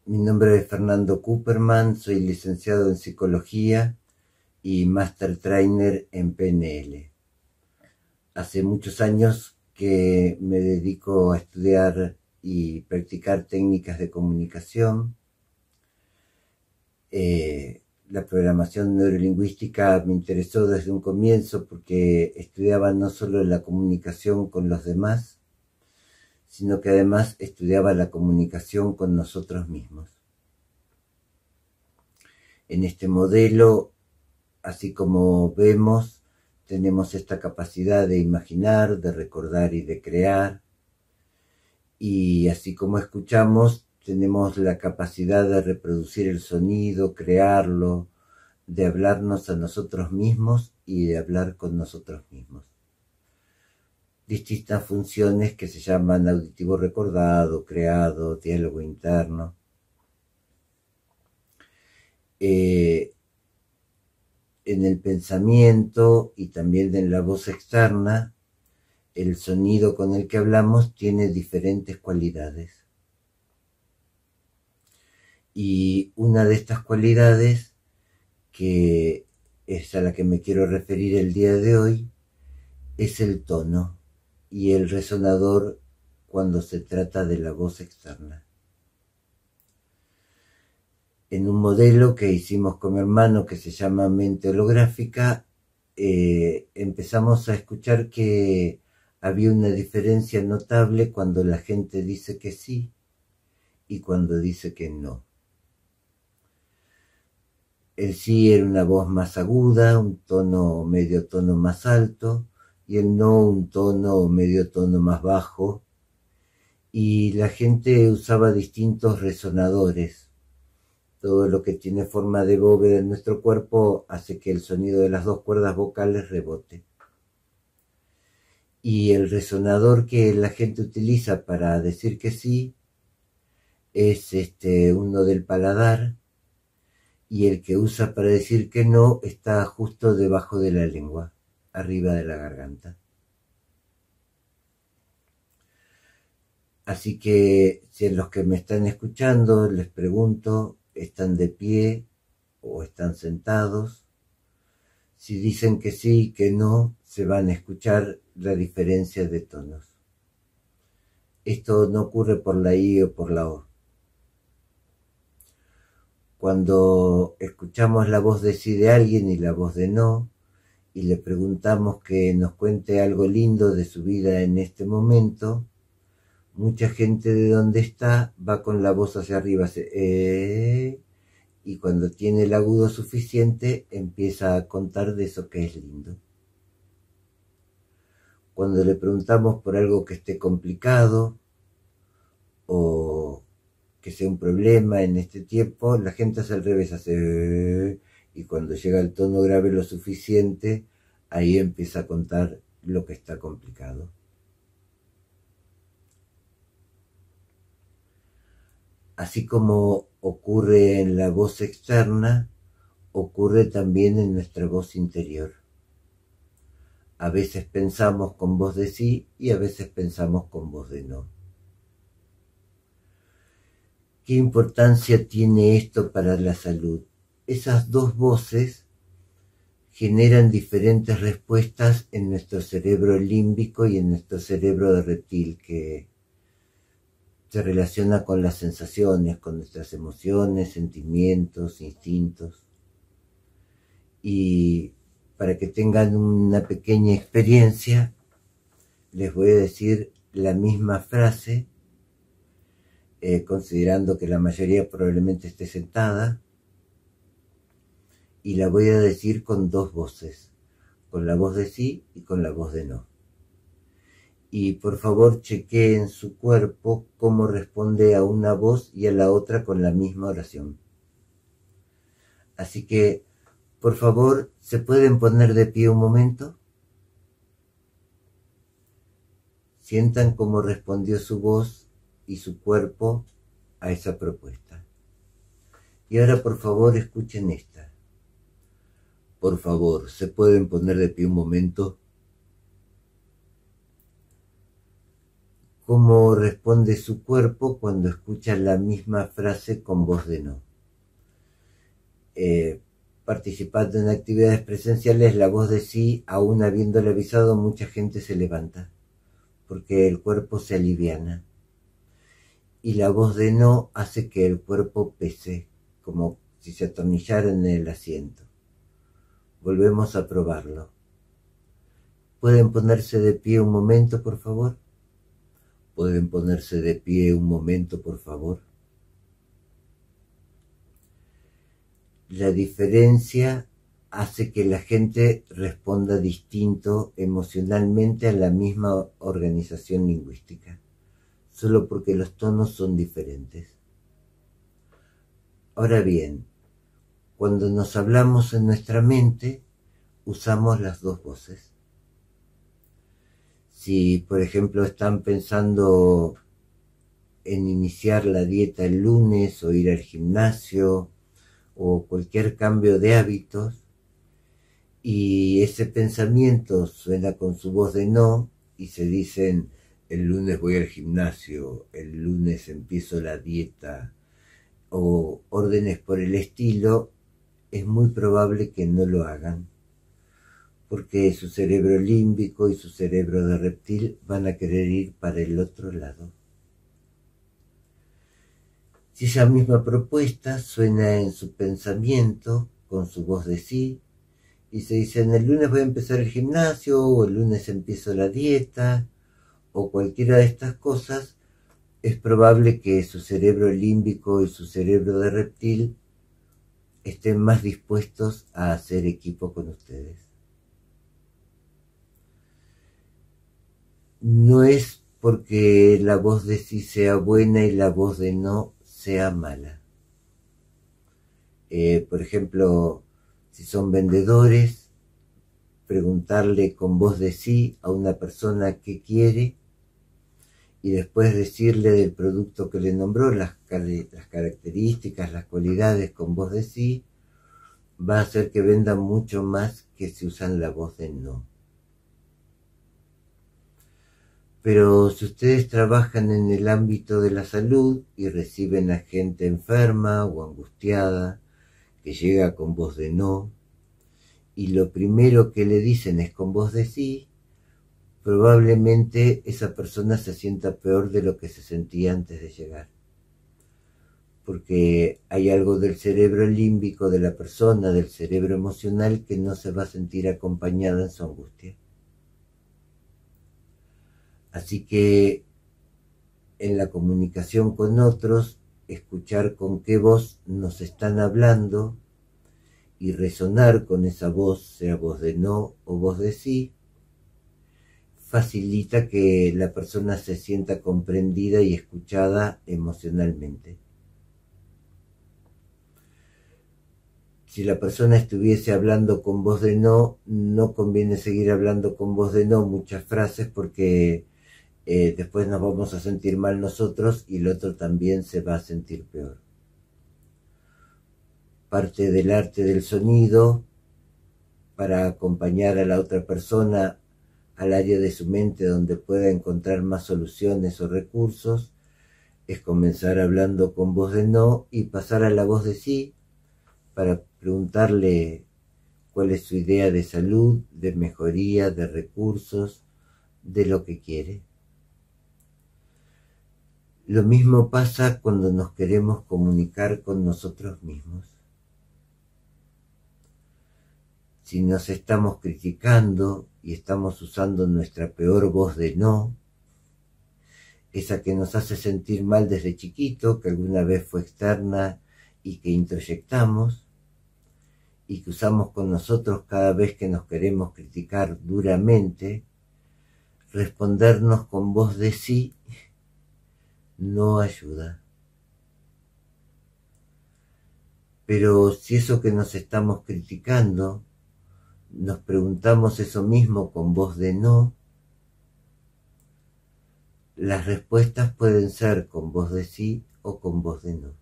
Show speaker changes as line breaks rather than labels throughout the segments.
Mi nombre es Fernando Cooperman, soy licenciado en Psicología y Master Trainer en PNL. Hace muchos años que me dedico a estudiar y practicar técnicas de comunicación. La programación neurolingüística me interesó desde un comienzo porque estudiaba no solo la comunicación con los demás, sino que además estudiaba la comunicación con nosotros mismos. En este modelo, así como vemos, tenemos esta capacidad de imaginar, de recordar y de crear. Y así como escuchamos, tenemos la capacidad de reproducir el sonido, crearlo, de hablarnos a nosotros mismos y de hablar con nosotros mismos. Distintas funciones que se llaman auditivo recordado, creado, diálogo interno. En el pensamiento y también en la voz externa, el sonido con el que hablamos tiene diferentes cualidades. Y una de estas cualidades, que es a la que me quiero referir el día de hoy, es el tono y el resonador cuando se trata de la voz externa. En un modelo que hicimos con mi hermano que se llama mente holográfica, empezamos a escuchar que había una diferencia notable cuando la gente dice que sí y cuando dice que no. El sí era una voz más aguda, un tono medio tono más alto, y el no un tono o medio tono más bajo, y la gente usaba distintos resonadores. Todo lo que tiene forma de bóveda en nuestro cuerpo hace que el sonido de las dos cuerdas vocales rebote. Y el resonador que la gente utiliza para decir que sí es uno del paladar, y el que usa para decir que no está justo debajo de la lengua, arriba de la garganta. Así que si a los que me están escuchando les pregunto, ¿están de pie o están sentados? Si dicen que sí y que no, se van a escuchar la diferencia de tonos. Esto no ocurre por la I o por la O. Cuando escuchamos la voz de sí de alguien y la voz de no, y le preguntamos que nos cuente algo lindo de su vida en este momento, mucha gente de donde está va con la voz hacia arriba, y cuando tiene el agudo suficiente empieza a contar de eso que es lindo. Cuando le preguntamos por algo que esté complicado o que sea un problema en este tiempo, la gente hace al revés, hace y cuando llega al tono grave lo suficiente, ahí empieza a contar lo que está complicado. Así como ocurre en la voz externa, ocurre también en nuestra voz interior. A veces pensamos con voz de sí y a veces pensamos con voz de no. ¿Qué importancia tiene esto para la salud? Esas dos voces generan diferentes respuestas en nuestro cerebro límbico y en nuestro cerebro de reptil, que se relaciona con las sensaciones, con nuestras emociones, sentimientos, instintos. Y para que tengan una pequeña experiencia, les voy a decir la misma frase, considerando que la mayoría probablemente esté sentada, y la voy a decir con dos voces, con la voz de sí y con la voz de no. Y por favor chequeen su cuerpo cómo responde a una voz y a la otra con la misma oración. Así que, por favor, ¿se pueden poner de pie un momento? Sientan cómo respondió su voz y su cuerpo a esa propuesta. Y ahora, por favor, escuchen esta. Por favor, ¿se pueden poner de pie un momento? cómo responde su cuerpo cuando escucha la misma frase con voz de no. Participando en actividades presenciales, la voz de sí, aún habiéndole avisado, mucha gente se levanta, porque el cuerpo se aliviana. Y la voz de no hace que el cuerpo pese, como si se atornillara en el asiento. Volvemos a probarlo. ¿Pueden ponerse de pie un momento, por favor? ¿Pueden ponerse de pie un momento, por favor? La diferencia hace que la gente responda distinto emocionalmente a la misma organización lingüística, solo porque los tonos son diferentes. Ahora bien, cuando nos hablamos en nuestra mente, usamos las dos voces. Si, por ejemplo, están pensando en iniciar la dieta el lunes o ir al gimnasio o cualquier cambio de hábitos, y ese pensamiento suena con su voz de no, y se dicen, el lunes voy al gimnasio, el lunes empiezo la dieta, o órdenes por el estilo, es muy probable que no lo hagan, porque su cerebro límbico y su cerebro de reptil van a querer ir para el otro lado. Si esa misma propuesta suena en su pensamiento, con su voz de sí, y se dicen, el lunes voy a empezar el gimnasio, o el lunes empiezo la dieta, o cualquiera de estas cosas, es probable que su cerebro límbico y su cerebro de reptil estén más dispuestos a hacer equipo con ustedes. No es porque la voz de sí sea buena y la voz de no sea mala. Por ejemplo, si son vendedores, preguntarle con voz de sí a una persona qué quiere y después decirle del producto que le nombró, las características, las cualidades con voz de sí, va a hacer que vendan mucho más que si usan la voz de no. Pero si ustedes trabajan en el ámbito de la salud y reciben a gente enferma o angustiada que llega con voz de no, y lo primero que le dicen es con voz de sí, probablemente esa persona se sienta peor de lo que se sentía antes de llegar. Porque hay algo del cerebro límbico de la persona, del cerebro emocional, que no se va a sentir acompañada en su angustia. Así que en la comunicación con otros, escuchar con qué voz nos están hablando y resonar con esa voz, sea voz de no o voz de sí, facilita que la persona se sienta comprendida y escuchada emocionalmente. Si la persona estuviese hablando con voz de no, no conviene seguir hablando con voz de no muchas frases porque después nos vamos a sentir mal nosotros y el otro también se va a sentir peor. Parte del arte del sonido para acompañar a la otra persona al área de su mente donde pueda encontrar más soluciones o recursos es comenzar hablando con voz de no y pasar a la voz de sí para preguntarle cuál es su idea de salud, de mejoría, de recursos, de lo que quiere. Lo mismo pasa cuando nos queremos comunicar con nosotros mismos. Si nos estamos criticando y estamos usando nuestra peor voz de no, esa que nos hace sentir mal desde chiquito, que alguna vez fue externa y que introyectamos, y que usamos con nosotros cada vez que nos queremos criticar duramente, respondernos con voz de sí no ayuda. Pero si eso que nos estamos criticando, nos preguntamos eso mismo con voz de no, las respuestas pueden ser con voz de sí o con voz de no.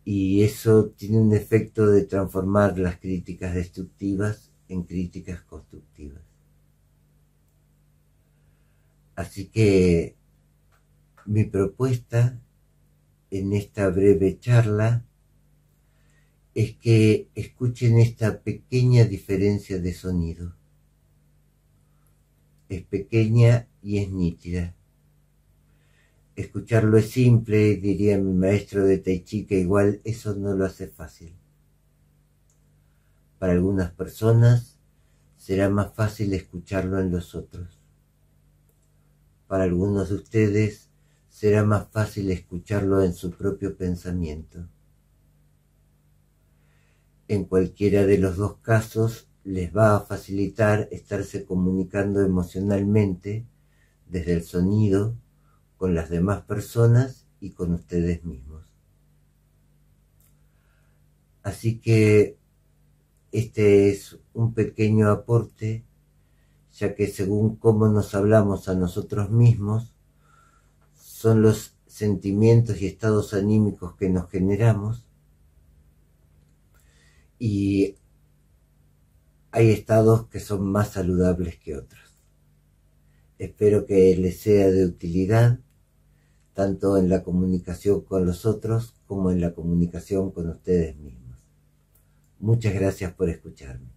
Y eso tiene un efecto de transformar las críticas destructivas en críticas constructivas. Así que mi propuesta en esta breve charla es que escuchen esta pequeña diferencia de sonido. Es pequeña y es nítida. Escucharlo es simple, diría mi maestro de Tai Chi, que igual eso no lo hace fácil. Para algunas personas será más fácil escucharlo en los otros. Para algunos de ustedes será más fácil escucharlo en su propio pensamiento. En cualquiera de los dos casos les va a facilitar estarse comunicando emocionalmente desde el sonido con las demás personas y con ustedes mismos. Así que este es un pequeño aporte, ya que según cómo nos hablamos a nosotros mismos, son los sentimientos y estados anímicos que nos generamos, y hay estados que son más saludables que otros. Espero que les sea de utilidad, tanto en la comunicación con los otros como en la comunicación con ustedes mismos. Muchas gracias por escucharme.